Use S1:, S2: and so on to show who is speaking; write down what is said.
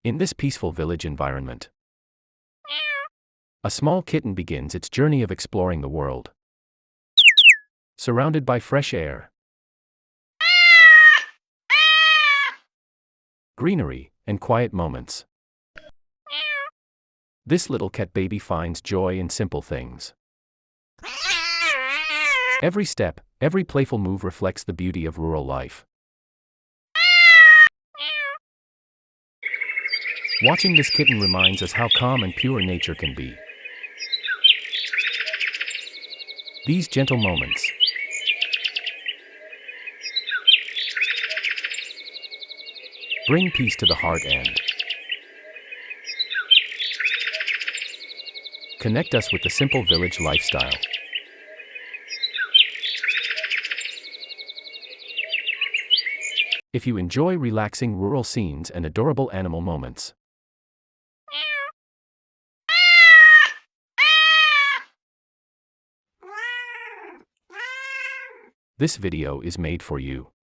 S1: In this peaceful village environment, a small kitten begins its journey of exploring the world. Surrounded by fresh air, greenery, and quiet moments, this little cat baby finds joy in simple things. Every step, every playful move reflects the beauty of rural life. Watching this kitten reminds us how calm and pure nature can be. These gentle moments bring peace to the heart and connect us with the simple village lifestyle. If you enjoy relaxing rural scenes and adorable animal moments, this video is made for you.